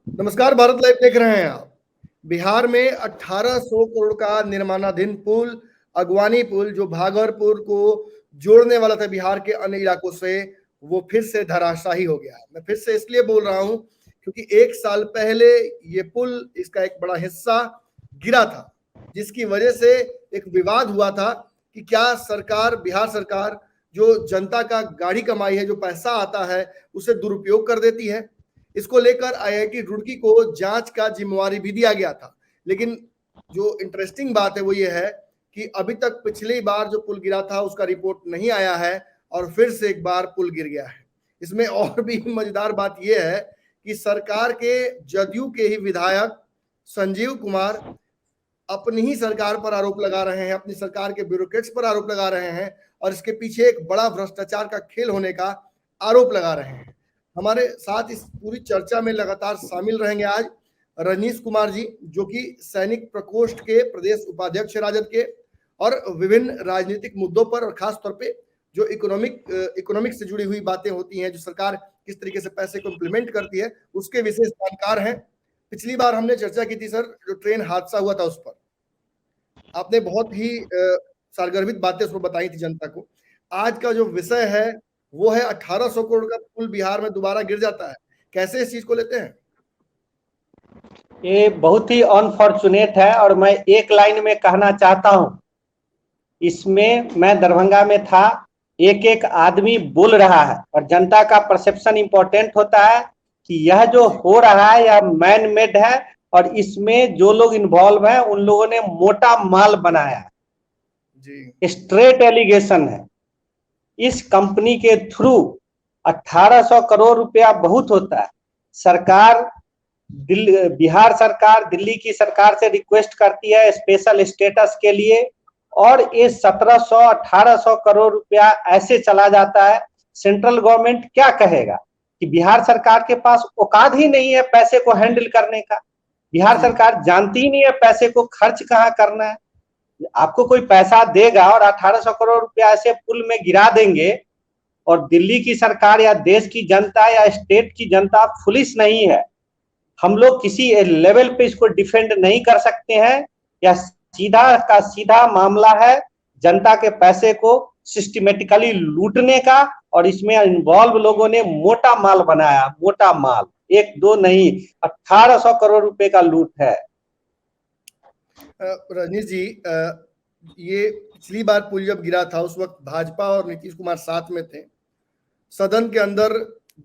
नमस्कार, भारत लाइव देख रहे हैं आप। बिहार में 1800 करोड़ का निर्माणाधीन पुल, अगवानी पुल, जो भागलपुर को जोड़ने वाला था बिहार के अन्य इलाकों से, वो फिर से धराशायी हो गया है। मैं फिर से इसलिए बोल रहा हूं क्योंकि 1 साल पहले ये पुल, इसका एक बड़ा हिस्सा गिरा था, जिसकी वजह से एक विवाद हुआ था कि क्या सरकार, बिहार सरकार, जो जनता का गाढ़ी कमाई है, जो पैसा आता है, उसे दुरुपयोग कर देती है। इसको लेकर आईआईटी रुड़की को जांच का जिम्मेवारी भी दिया गया था। लेकिन जो इंटरेस्टिंग बात है वो ये है कि अभी तक पिछली बार जो पुल गिरा था उसका रिपोर्ट नहीं आया है और फिर से एक बार पुल गिर गया है। इसमें और भी मजेदार बात यह है कि सरकार के जदयू के ही विधायक संजीव कुमार अपनी ही सरकार पर आरोप लगा रहे हैं, अपनी सरकार के ब्यूरोक्रेट्स पर आरोप लगा रहे हैं और इसके पीछे एक बड़ा भ्रष्टाचार का खेल होने का आरोप लगा रहे हैं। हमारे साथ इस पूरी चर्चा में लगातार शामिल रहेंगे आज रजनीश कुमार जी, जो कि सैनिक प्रकोष्ठ के प्रदेश उपाध्यक्ष राजद के, और विभिन्न राजनीतिक मुद्दों पर और खास तौर पे जो इकोनॉमिक से जुड़ी हुई बातें होती हैं, जो सरकार किस तरीके से पैसे को इम्प्लीमेंट करती है, उसके विशेष जानकार हैं। पिछली बार हमने चर्चा की थी सर, जो ट्रेन हादसा हुआ था उस पर आपने बहुत ही सारगर्भित बातें उसमें बताई थी जनता को। आज का जो विषय है वो है 1800 करोड़ का पुल बिहार में दोबारा गिर जाता है। कैसे इस चीज को लेते हैं? ये बहुत ही अनफॉर्चुनेट है और मैं एक लाइन में कहना चाहता हूं, इसमें मैं दरभंगा में था, एक एक आदमी बोल रहा है और जनता का परसेप्शन इंपॉर्टेंट होता है कि यह जो हो रहा है यह मैन मेड है और इसमें जो लोग इन्वॉल्व हैं उन लोगों ने मोटा माल बनाया है जी। स्ट्रेट एलिगेशन है। इस कंपनी के थ्रू 1800 करोड़ रुपया बहुत होता है। सरकार बिहार सरकार दिल्ली की सरकार से रिक्वेस्ट करती है स्पेशल स्टेटस के लिए और ये 1700-1800 करोड़ रुपया ऐसे चला जाता है। सेंट्रल गवर्नमेंट क्या कहेगा कि बिहार सरकार के पास औकात ही नहीं है पैसे को हैंडल करने का। बिहार सरकार जानती ही नहीं है पैसे को खर्च कहाँ करना है। आपको कोई पैसा देगा और 1800 करोड़ रुपया ऐसे पुल में गिरा देंगे और दिल्ली की सरकार या देश की जनता या स्टेट की जनता फुलिश नहीं है। हम लोग किसी लेवल पे इसको डिफेंड नहीं कर सकते हैं। या सीधा का सीधा मामला है जनता के पैसे को सिस्टमेटिकली लूटने का और इसमें इन्वॉल्व लोगों ने मोटा माल बनाया, मोटा माल, एक दो नहीं 1800 करोड़ रुपए का लूट है। रजनीश जी, ये पिछली बार पुल जब गिरा था उस वक्त भाजपा और नीतीश कुमार साथ में थे। सदन के अंदर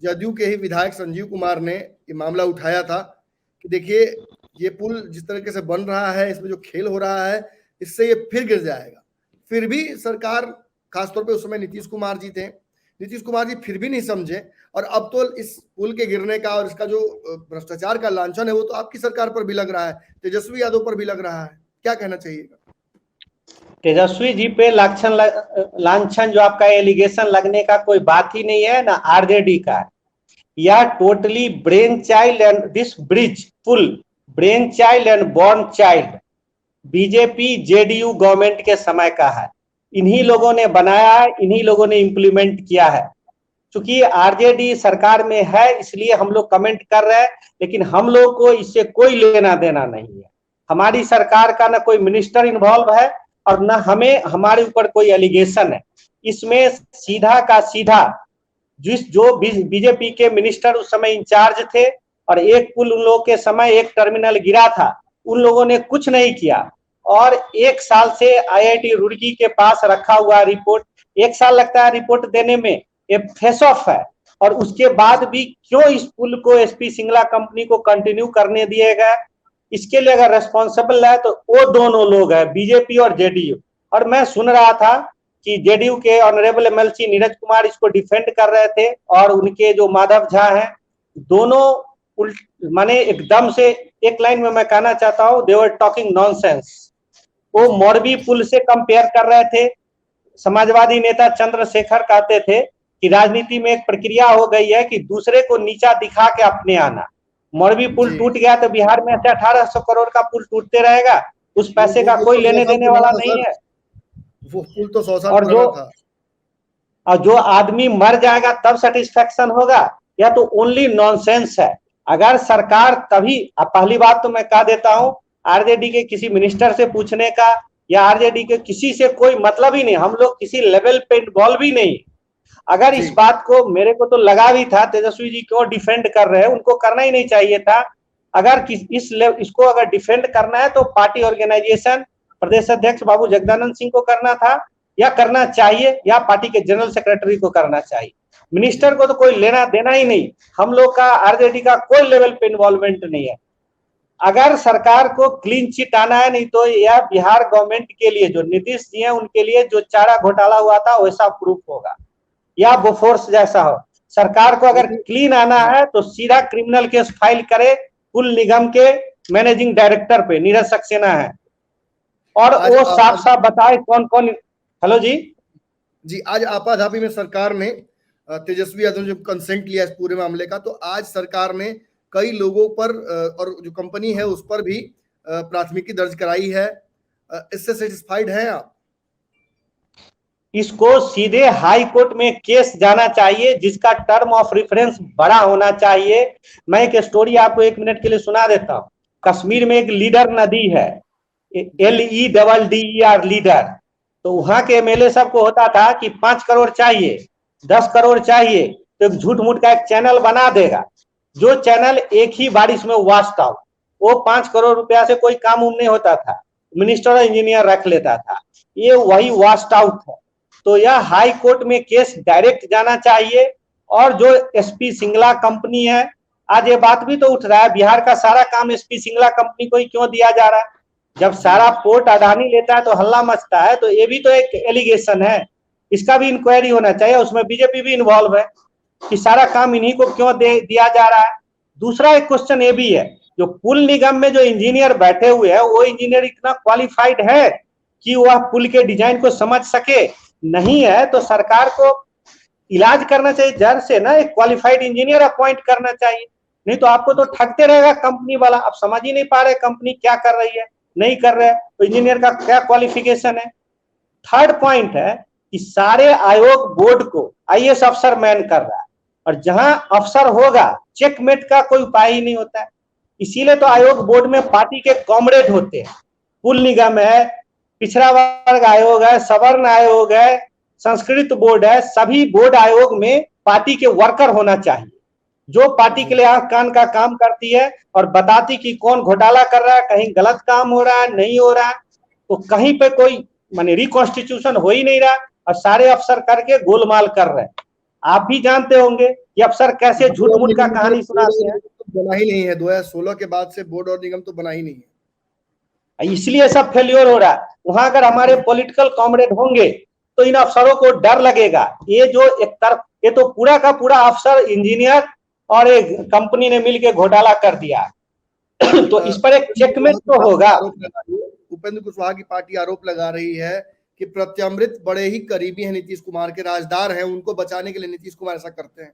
जदयू के ही विधायक संजीव कुमार ने ये मामला उठाया था कि देखिए ये पुल जिस तरीके से बन रहा है, इसमें जो खेल हो रहा है, इससे ये फिर गिर जाएगा। फिर भी सरकार, खासतौर पे उस समय नीतीश कुमार जी थे, नीतीश कुमार जी फिर भी नहीं समझे और अब तो इस पुल के गिरने का और इसका जो भ्रष्टाचार का लांछन है वो तो आपकी सरकार पर भी लग रहा है, तेजस्वी यादव पर भी लग रहा है। क्या कहना चाहिएगा? तेजस्वी जी पे लांछन जो आपका एलिगेशन लगने का कोई बात ही नहीं है ना आरजेडी का है। यह totally brain child and this bridge पुल brain child and born child BJP JDU government के समय का है। इन्हीं लोगों ने बनाया है, इन्हीं लोगों ने इंप्लीमेंट किया है। क्योंकि आरजेडी सरकार में है इसलिए हम लोग कमेंट कर रहे हैं, लेकिन हम लोग को इससे कोई लेना देना नहीं है। हमारी सरकार का ना कोई मिनिस्टर इन्वॉल्व है और ना हमें हमारे ऊपर कोई एलिगेशन है। इसमें सीधा का सीधा जो बीजेपी के मिनिस्टर उस समय इंचार्ज थे और एक पुल उन लोगों के समय एक टर्मिनल गिरा था, उन लोगों ने कुछ नहीं किया और 1 साल से आईआईटी रुड़की के पास रखा हुआ रिपोर्ट, 1 साल लगता है रिपोर्ट देने में, ये फेस ऑफ है। और उसके बाद भी क्यों इस पुल को एसपी सिंगला कंपनी को कंटिन्यू करने दिए गए, इसके लिए अगर रेस्पॉन्सिबल है तो वो दोनों लोग हैं, बीजेपी और जेडीयू। और मैं सुन रहा था कि जेडीयू के ऑनरेबल एमएलसी नीरज कुमार इसको डिफेंड कर रहे थे और उनके जो माधव झा हैं दोनों माने एकदम से एक लाइन में मैं कहना चाहता हूं, दे वर टॉकिंग नॉनसेंस। वो मोरबी पुल से कंपेयर कर रहे थे। समाजवादी नेता चंद्रशेखर कहते थे कि राजनीति में एक प्रक्रिया हो गई है कि दूसरे को नीचा दिखा के अपने आना। मोरबी पुल टूट गया तो बिहार में ऐसे 1800 करोड़ का पुल टूटते रहेगा, उस पैसे का कोई लेने देने वाला नहीं है। वो पुल तो 100 साल पुराना था। और जो आदमी मर जाएगा तब सेटिस्फेक्शन होगा, या तो ओनली नॉनसेंस है। अगर सरकार तभी, अब पहली बात तो मैं कह देता हूं, आरजेडी के किसी मिनिस्टर से पूछने का या आरजेडी के किसी से कोई मतलब ही नहीं, हम लोग किसी लेवल पे इन्वॉल्व ही नहीं। अगर इस बात को, मेरे को तो लगा भी था तेजस्वी जी क्यों डिफेंड कर रहे हैं, उनको करना ही नहीं चाहिए था। अगर इसको अगर डिफेंड करना है तो पार्टी ऑर्गेनाइजेशन प्रदेश अध्यक्ष बाबू जगदानंद सिंह को करना था, या करना चाहिए, या पार्टी के जनरल सेक्रेटरी को करना चाहिए। मिनिस्टर को तो कोई लेना देना ही नहीं, हम लोग का आरजेडी का कोई लेवल पे इन्वॉल्वमेंट नहीं है। अगर सरकार को क्लीन चिट आना है, नहीं तो यह बिहार गवर्नमेंट के लिए, जो नीतीश जी है उनके लिए जो चारा घोटाला हुआ था वैसा प्रूफ होगा, या बोफोर्स जैसा हो। सरकार को अगर क्लीन आना है तो सीधा क्रिमिनल केस फाइल करे पुल निगम के मैनेजिंग डायरेक्टर पे, नीरज सक्सेना है, और वो साफ साफ बताए कौन कौन। हेलो जी, आज आपाधापी में सरकार ने तेजस्वी यादव ने जो कंसेंट लिया इस पूरे मामले का, तो आज सरकार ने कई लोगों पर और जो कंपनी है उस पर भी प्राथमिकी दर्ज कराई है। इससे सेटिस्फाइड हैं आप? इसको सीधे हाई कोर्ट में केस जाना चाहिए, जिसका टर्म ऑफ रेफरेंस बड़ा होना चाहिए। मैं एक स्टोरी आपको 1 मिनट के लिए सुना देता हूँ। कश्मीर में एक लीडर नदी है, LEDDER लीडर, तो वहां के एमएलए सबको होता था कि 5 करोड़ चाहिए, 10 करोड़ चाहिए, तो एक झूठ मूठ का एक चैनल बना देगा, जो चैनल एक ही बारिश में वास्ट आउट। वो 5 करोड़ रुपया से कोई काम नहीं होता था, मिनिस्टर और इंजीनियर रख लेता था, ये वही वास्ट आउट है। तो यह हाई कोर्ट में केस डायरेक्ट जाना चाहिए। और जो एसपी सिंगला कंपनी है, आज ये बात भी तो उठ रहा है, बिहार का सारा काम एसपी सिंगला कंपनी को ही क्यों दिया जा रहा है? जब सारा पोर्ट अडानी लेता है तो हल्ला मचता है, तो ये भी तो एक एलिगेशन है, इसका भी इंक्वायरी होना चाहिए। उसमें बीजेपी भी इन्वॉल्व है कि सारा काम इन्हीं को क्यों दिया जा रहा है। दूसरा एक क्वेश्चन ये भी है, जो पुल निगम में जो इंजीनियर बैठे हुए हैं, वो इंजीनियर इतना क्वालिफाइड है कि वह पुल के डिजाइन को समझ सके? नहीं है तो सरकार को इलाज करना चाहिए जड़ से ना, एक क्वालिफाइड इंजीनियर अपॉइंट करना चाहिए। नहीं तो आपको तो ठगते रहेगा कंपनी वाला। आप समझ ही नहीं पा रहे कंपनी क्या कर रही है, नहीं कर रहे, तो इंजीनियर का क्या क्वालिफिकेशन है? थर्ड पॉइंट है कि सारे आयोग बोर्ड को आईएएस अफसर मैन कर रहा है, और जहां अफसर होगा चेकमेट का कोई उपाय ही नहीं होता है। इसीलिए तो आयोग बोर्ड में पार्टी के कॉमरेड होते हैं। पुल निगम है, पिछड़ा वर्ग आयोग है, सवर्ण आयोग है, संस्कृत बोर्ड है, सभी बोर्ड आयोग में पार्टी के वर्कर होना चाहिए, जो पार्टी के लिए आंख कान का काम करती है और बताती कि कौन घोटाला कर रहा है, कहीं गलत काम हो रहा है, नहीं हो रहा है। तो कहीं पे कोई माने रिकॉन्स्टिट्यूशन हो ही नहीं रहा, और सारे अफसर करके गोलमाल कर रहे हैं। आप भी जानते होंगे कि अफसर कैसे झूठ मूठ का कहानी सुनाते हैं। बना ही नहीं है, 2016 के बाद से बोर्ड और निगम तो बना ही नहीं है, इसलिए सब फेल्योर हो रहा है। वहां अगर हमारे पॉलिटिकल कॉमरेड होंगे तो इन अफसरों को डर लगेगा। ये जो एक तरफ, ये तो पूरा का पूरा अफसर, इंजीनियर और एक कंपनी ने मिलकर घोटाला कर दिया। तो इस पर एक चेकमेट तो होगा। उपेंद्र कुशवाहा की पार्टी आरोप लगा रही है कि प्रत्यामृत बड़े ही करीबी हैं नीतीश कुमार के, राजदार हैं, उनको बचाने के लिए नीतीश कुमार ऐसा करते हैं।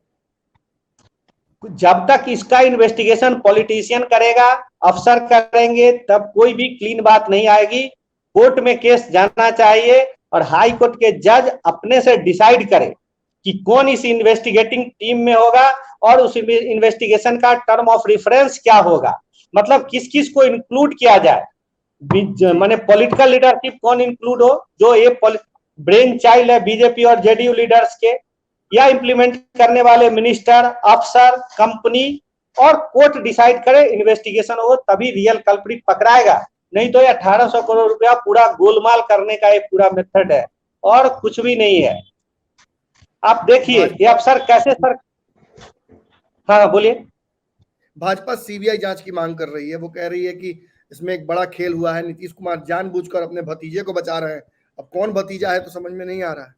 जब तक इसका इन्वेस्टिगेशन पॉलिटिशियन करेगा, अफसर करेंगे, तब कोई भी क्लीन बात नहीं आएगी। कोर्ट में केस जाना चाहिए और हाई कोर्ट के जज अपने से डिसाइड करें कि कौन इस इन्वेस्टिगेटिंग टीम में होगा और उस इन्वेस्टिगेशन का टर्म ऑफ रेफरेंस क्या होगा, मतलब किस किस को इंक्लूड किया जाए। माने पॉलिटिकल लीडरशिप कौन इंक्लूड हो, जो ये ब्रेन चाइल्ड है बीजेपी और जेडीयू लीडर्स के, या इंप्लीमेंट करने वाले मिनिस्टर, अफसर, कंपनी, और कोर्ट डिसाइड करे, इन्वेस्टिगेशन हो, तभी रियल कल्प्रिट पकड़ाएगा। नहीं तो ये 1800 करोड़ रुपया पूरा गोलमाल करने का एक पूरा मेथड है और कुछ भी नहीं है। आप देखिए ये अफसर कैसे सर। हाँ बोलिए। भाजपा सीबीआई जांच की मांग कर रही है, वो कह रही है कि इसमें एक बड़ा खेल हुआ है, नीतीश कुमार जानबूझकर अपने भतीजे को बचा रहे हैं। अब कौन भतीजा है तो समझ में नहीं आ रहा है।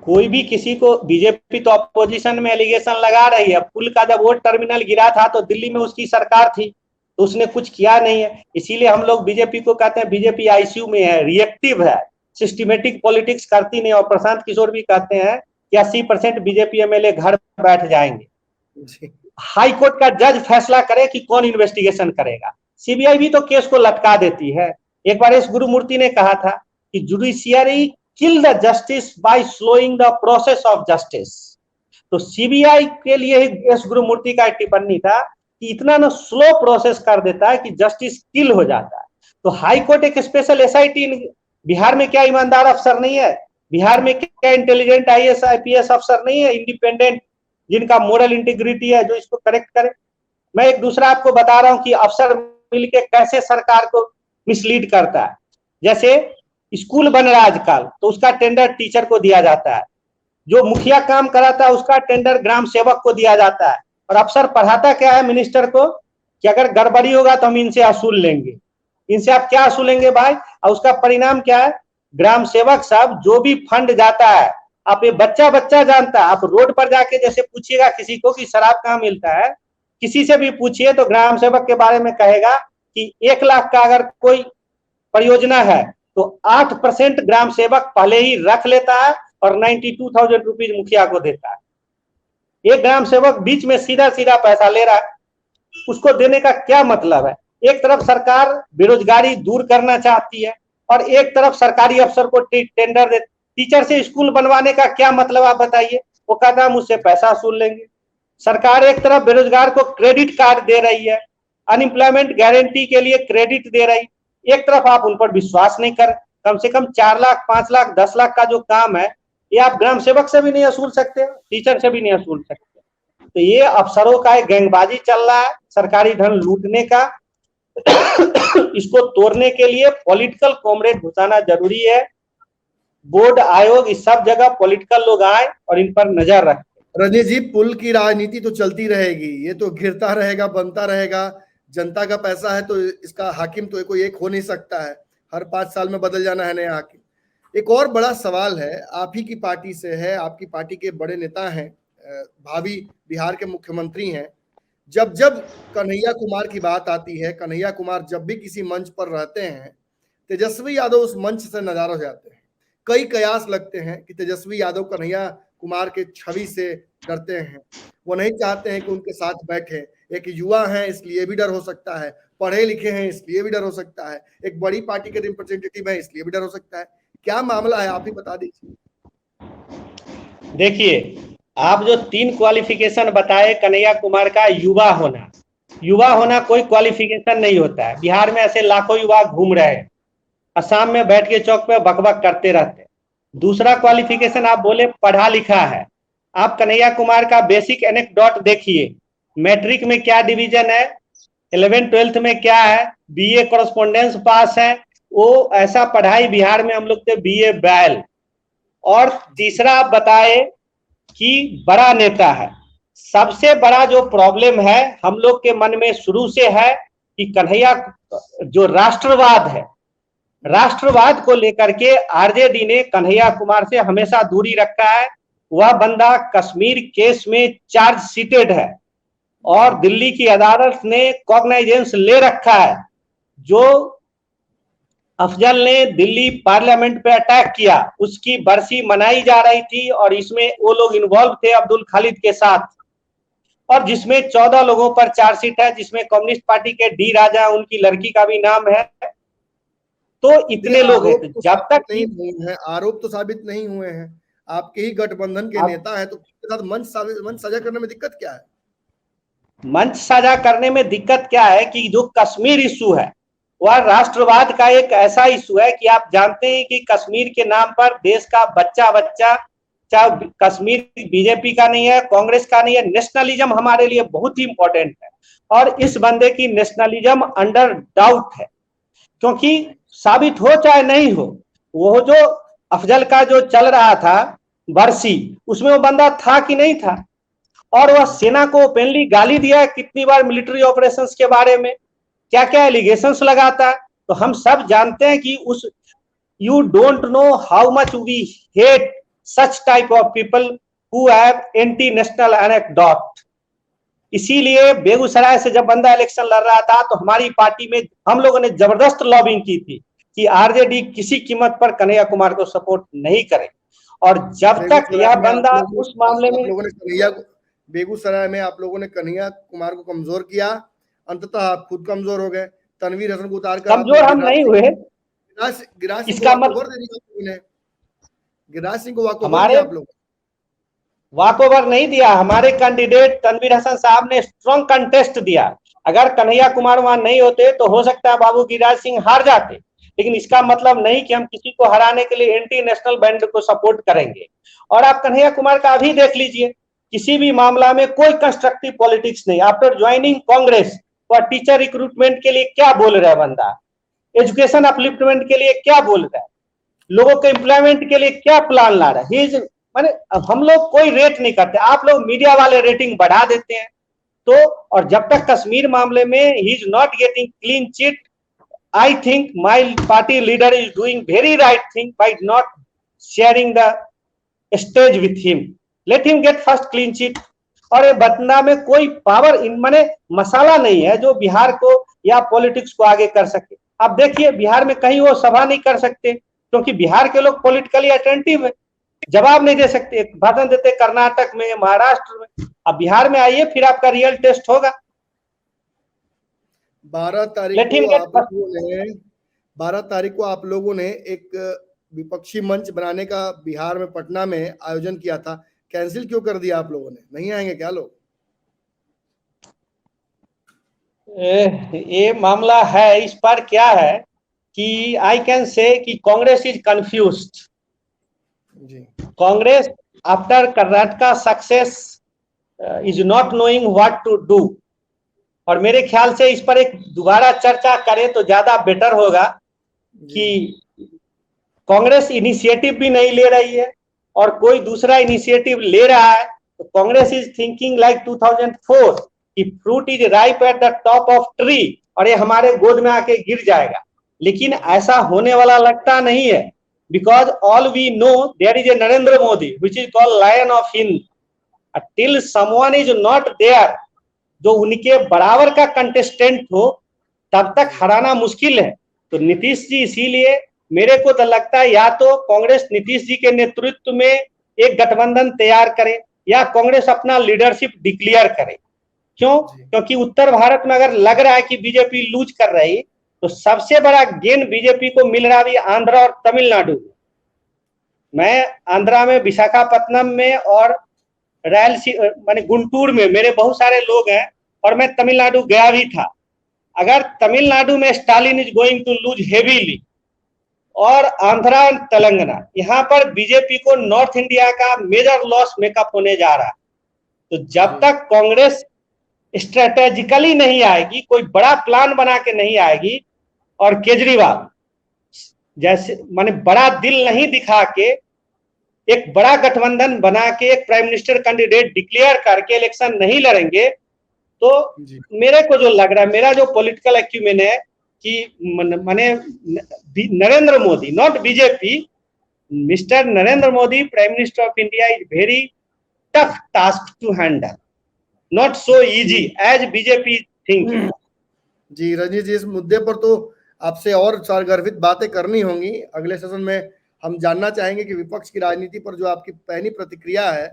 कोई भी किसी को, बीजेपी तो अपोजिशन में एलिगेशन लगा रही है। पुल का जब वो टर्मिनल गिरा था तो दिल्ली में उसकी सरकार थी, तो उसने कुछ किया नहीं है। इसीलिए हम लोग बीजेपी को कहते हैं बीजेपी आईसीयू में है, रिएक्टिव है, सिस्टमेटिक पॉलिटिक्स करती नहीं। और प्रशांत किशोर भी कहते हैं कि 80% बीजेपी एमएलए घर बैठ जाएंगे। हाई कोर्ट का जज फैसला करे कि कौन इन्वेस्टिगेशन करेगा। सीबीआई भी तो केस को लटका देती है। एक बार एस गुरुमूर्ति ने कहा था कि judiciary kill the justice by slowing the process of justice. तो सीबीआई के लिए ही एस गुरुमूर्ति का टिप्पणी था कि इतना ना स्लो प्रोसेस कर देता है कि जस्टिस किल हो जाता है। तो हाई कोर्ट एक स्पेशल एसआईटी, बिहार में क्या ईमानदार अफसर नहीं है? बिहार में क्या इंटेलिजेंट आईएएस आईपीएस अफसर नहीं है इंडिपेंडेंट, जिनका मोरल इंटीग्रिटी है, जो इसको करेक्ट करे? मैं एक दूसरा आपको बता रहा हूं कि अफसर मिलके कैसे सरकार को मिसलीड करता है। जैसे स्कूल बन रहा है आजकल, तो उसका टेंडर टीचर को दिया जाता है, जो मुखिया काम कराता है उसका टेंडर ग्राम सेवक को दिया जाता है, और अफसर पढ़ाता क्या है मिनिस्टर को कि अगर गड़बड़ी होगा तो हम इनसे असूल लेंगे। इनसे आप क्या असूलेंगे भाई? और उसका परिणाम क्या है? ग्राम सेवक साहब जो भी फंड जाता है, आप ये बच्चा बच्चा जानता है। आप रोड पर जाके जैसे पूछिएगा किसी को कि शराब कहाँ मिलता है, किसी से भी पूछिए तो ग्राम सेवक के बारे में कहेगा कि 1 लाख का अगर कोई परियोजना है तो 8% ग्राम सेवक पहले ही रख लेता है और 92,000 रुपीज मुखिया को देता है। एक ग्राम सेवक बीच में सीधा सीधा पैसा ले रहा है, उसको देने का क्या मतलब है? एक तरफ सरकार बेरोजगारी दूर करना चाहती है और एक तरफ सरकारी अफसर को टेंडर दे। टीचर से स्कूल बनवाने का क्या मतलब आप बताइए? वो कहता है मुझसे पैसा वसूल लेंगे। सरकार एक तरफ बेरोजगार को क्रेडिट कार्ड दे रही है, अनएम्प्लॉयमेंट गारंटी के लिए क्रेडिट दे रही, एक तरफ आप उन पर विश्वास नहीं कर। कम से कम 4 लाख 5 लाख 10 लाख का जो काम है ये आप ग्राम सेवक से भी नहीं वसूल सकते, टीचर से भी नहीं वसूल सकते। तो ये अफसरों का एक गैंगबाजी चल रहा है सरकारी धन लूटने का। इसको तोड़ने के लिए पॉलिटिकल कॉमरेड घुसाना जरूरी है। बोर्ड आयोग इस सब जगह पॉलिटिकल लोग आए और इन पर नजर रखें। रजनीश जी, पुल की राजनीति तो चलती रहेगी, ये तो गिरता रहेगा, बनता रहेगा। जनता का पैसा है तो इसका हाकिम तो कोई एक हो नहीं सकता है, हर 5 साल में बदल जाना है नया हाकिम। एक और बड़ा सवाल है, आप ही की पार्टी से है, आपकी पार्टी के बड़े नेता हैं, भावी बिहार के मुख्यमंत्री हैं। जब जब कन्हैया कुमार की बात आती है, कन्हैया कुमार जब भी किसी मंच पर रहते हैं, तेजस्वी यादव उस मंच से नाराज हो जाते हैं। कई कयास लगते हैं कि तेजस्वी यादव कन्हैया कुमार के छवि से डरते हैं, वो नहीं चाहते हैं कि उनके साथ बैठे। एक युवा हैं इसलिए भी डर हो सकता है, पढ़े लिखे हैं इसलिए भी डर हो सकता है, एक बड़ी पार्टी के रिप्रेजेंटेटिव है इसलिए भी डर हो सकता है। क्या मामला है, आप ही बता दीजिए। देखिए, आप जो 3 क्वालिफिकेशन बताए कन्हैया कुमार का, युवा होना कोई क्वालिफिकेशन नहीं होता है। बिहार में ऐसे लाखों युवा घूम रहे हैं, असम में बैठ के चौक पे बकबक करते रहते हैं। दूसरा क्वालिफिकेशन आप बोले पढ़ा लिखा है। आप कन्हैया कुमार का बेसिक एनेक्डोट देखिए, मैट्रिक में क्या डिवीजन है, 11th 12th में क्या है, बीए कॉरेस्पोंडेंस पास है। वो ऐसा पढ़ाई बिहार में हम लोग थे बीए बैल। और तीसरा आप बताए कि बड़ा नेता है। सबसे बड़ा जो प्रॉब्लम है हम लोग के मन में शुरू से है कि कन्हैया जो राष्ट्रवाद है, राष्ट्रवाद को लेकर के आरजेडी ने कन्हैया कुमार से हमेशा दूरी रखा है। वह बंदा कश्मीर केस में चार्ज सीटेड है और दिल्ली की अदालत ने कॉग्नाइजेंस ले रखा है। जो अफजल ने दिल्ली पार्लियामेंट पे अटैक किया, उसकी बरसी मनाई जा रही थी और इसमें वो लोग इन्वॉल्व थे अब्दुल खालिद के साथ, और जिसमें 14 लोगों पर चार्जशीट है, जिसमें कम्युनिस्ट पार्टी के डी राजा उनकी लड़की का भी नाम है। तो इतने लोग हैं। तो जब तक नहीं हुए हैं, आरोप तो साबित नहीं हुए हैं, आपके ही गठबंधन के नेता है, तो उसके साथ मंच साझा करने में दिक्कत क्या है? मंच साझा करने में दिक्कत क्या है कि जो कश्मीर इशू है वह राष्ट्रवाद का एक ऐसा इशू है कि आप जानते हैं कि कश्मीर के नाम पर देश का बच्चा बच्चा, चाहे कश्मीर बीजेपी का नहीं है, कांग्रेस का नहीं है, नेशनलिज्म हमारे लिए बहुत ही इंपॉर्टेंट है। और इस बंदे की नेशनलिज्म अंडर डाउट है, क्योंकि साबित हो चाहे नहीं हो, वो जो अफजल का जो चल रहा था बरसी, उसमें वो बंदा था कि नहीं था। और वह सेना को ओपनली गाली दिया है कितनी बार मिलिट्री ऑपरेशंस के बारे में, क्या क्या एलिगेशंस लगाता है। तो हम सब जानते हैं कि उस you don't know how much we hate such type of people who have anti national anecdote. इसीलिए बेगूसराय से जब बंदा इलेक्शन लड़ रहा था तो हमारी पार्टी में हम लोगों ने जबरदस्त लॉबिंग की थी कि आरजेडी किसी कीमत पर कन्हैया कुमार को सपोर्ट नहीं करे। और जब तक यह बंदा उस मामले में, बेगूसराय में आप लोगों ने कन्हैया कुमार को कमजोर किया, अंततः आप खुद कमजोर हो गए। तनवीर हसन को उतार कर कमजोर हम नहीं हुए। गिरिराज सिंह को वॉकओवर दे दिया आप लोगों ने, गिरिराज सिंह को वॉकओवर दिया आप लोग। वॉक ओवर नहीं दिया। हमारे कैंडिडेट तनवीर हसन साहब ने स्ट्रॉन्ग कंटेस्ट दिया। अगर कन्हैया कुमार वहां नहीं होते तो हो सकता है बाबू गिरिराज सिंह हार जाते, लेकिन इसका मतलब नहीं कि हम किसी को हराने के लिए एंटी नेशनल बैंड को सपोर्ट करेंगे। और आप कन्हैया कुमार का अभी देख लीजिए, किसी भी मामला में कोई कंस्ट्रक्टिव पॉलिटिक्स नहीं। आफ्टर ज्वाइनिंग कांग्रेस वह टीचर रिक्रूटमेंट के लिए क्या बोल रहा है बंदा, एजुकेशन अपलिफ्टमेंट के लिए क्या बोल रहा है, लोगों के एम्प्लॉयमेंट के लिए क्या प्लान ला रहा है। माने हम लोग कोई रेट नहीं करते, आप लोग मीडिया वाले रेटिंग बढ़ा देते हैं। तो और जब तक कश्मीर मामले में he is not getting clean chit, I think my party leader is doing very right thing by not sharing the stage with him, let him get first clean chit. और ये बतना में कोई पावर माने मसाला नहीं है जो बिहार को या पॉलिटिक्स को आगे कर सके। अब देखिए बिहार में कहीं वो सभा नहीं कर सकते क्योंकि बिहार के लोग पॉलिटिकली अटेंटिव है, जवाब नहीं दे सकते, भाषण देते कर्नाटक में, महाराष्ट्र में। अब बिहार में आइए, फिर आपका रियल टेस्ट होगा। 12 तारीख को आप लोगों ने एक विपक्षी मंच बनाने का बिहार में पटना में आयोजन किया था, कैंसिल क्यों कर दिया आप लोगों ने? नहीं आएंगे क्या लोग? ये मामला है, इस पर क्या है कि आई कैन से कि Congress is confused. Congress after Karnataka success is not knowing what to do. और मेरे ख्याल से इस पर एक दोबारा चर्चा करें तो ज्यादा बेटर होगा कि कांग्रेस इनिशिएटिव भी नहीं ले रही है और कोई दूसरा इनिशिएटिव ले रहा है। तो कांग्रेस इज थिंकिंग लाइक 2004 कि fruit is ripe at the top of tree और ये हमारे गोद में आके गिर जाएगा, लेकिन ऐसा होने वाला लगता नहीं है। Because all we know there is a Narendra Modi which is called Lion of Hind. Till someone is not there जो उनके बराबर का कंटेस्टेंट हो तब तक हराना मुश्किल है। तो नीतीश जी, इसीलिए मेरे को तो लगता है या तो कांग्रेस नीतीश जी के नेतृत्व में एक गठबंधन तैयार करे या कांग्रेस अपना लीडरशिप डिक्लेयर करे। क्यों? क्योंकि उत्तर भारत में अगर लग रहा है कि बीजेपी लूज कर रही, तो सबसे बड़ा गेन बीजेपी को मिल रहा है आंध्रा और तमिलनाडु में। मैं आंध्रा में विशाखापट्टनम में और माने गुंटूर में मेरे बहुत सारे लोग हैं और मैं तमिलनाडु गया भी था। अगर तमिलनाडु में Stalin is going to lose heavily और आंध्रा और तेलंगाना, यहाँ पर बीजेपी को नॉर्थ इंडिया का मेजर लॉस मेकअप होने जा रहा है। तो जब तक कांग्रेस स्ट्रेटेजिकली नहीं आएगी, कोई बड़ा प्लान बना के नहीं आएगी और केजरीवाल जैसे माने बड़ा दिल नहीं दिखा के एक बड़ा गठबंधन बना के एक प्राइम मिनिस्टर कैंडिडेट डिक्लेयर करके इलेक्शन नहीं लड़ेंगे, तो मेरे को जो लग रहा है, मेरा जो पॉलिटिकल एक्यूमेन है कि माने Narendra Modi, not BJP, mister Narendra Modi prime minister of India is very tough task to handle, not so easy as BJP thinking. जी रजनीश जी, इस मुद्दे पर तो आपसे और सारगर्भित बातें करनी होंगी। अगले सेशन में हम जानना चाहेंगे कि विपक्ष की राजनीति पर जो आपकी पहली प्रतिक्रिया है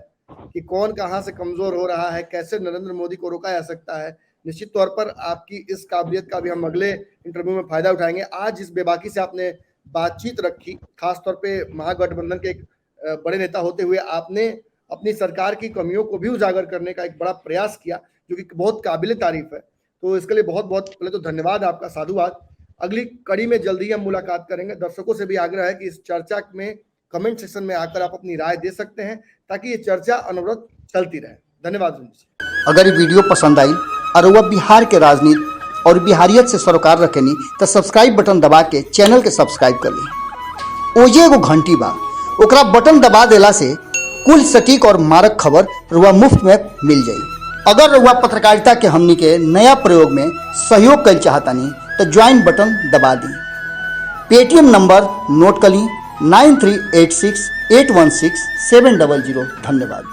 कि कौन कहां से कमजोर हो रहा है, कैसे नरेंद्र मोदी को रोका जा सकता है। निश्चित तौर पर आपकी इस काबिलियत का भी हम अगले इंटरव्यू में फायदा उठाएंगे। आज इस बेबाकी से आपने बातचीत रखी, खासतौर पे महागठबंधन के एक बड़े नेता होते हुए आपने अपनी सरकार की कमियों को भी उजागर करने का एक बड़ा प्रयास किया, जो कि बहुत काबिल तारीफ है। तो इसके लिए बहुत बहुत पहले तो धन्यवाद आपका, साधुवाद। अगली कड़ी में जल्दी हम मुलाकात करेंगे। दर्शकों से भी आग्रह है कि इस चर्चा में कमेंट सेक्शन में आकर आप अपनी राय दे सकते हैं ताकि ये चर्चा अनवरत चलती रहे। धन्यवाद। अगर ये वीडियो पसंद आई और वह बिहार के राजनीति और बिहारियत से सरोकार रखेनी तो सब्सक्राइब बटन दबा के चैनल के सब्सक्राइब कर ली। ओजे एगो घंटी बा, ओकरा बटन दबा देला से कुल सटीक और मारक खबर रुआ मुफ्त में मिल जाई। अगर रुआ पत्रकारिता के हमनी के नया प्रयोग में सहयोग कर चाहतानी तो ज्वाइन बटन दबा दी। पेटीएम नंबर नोट कर ली 9386816700। धन्यवाद।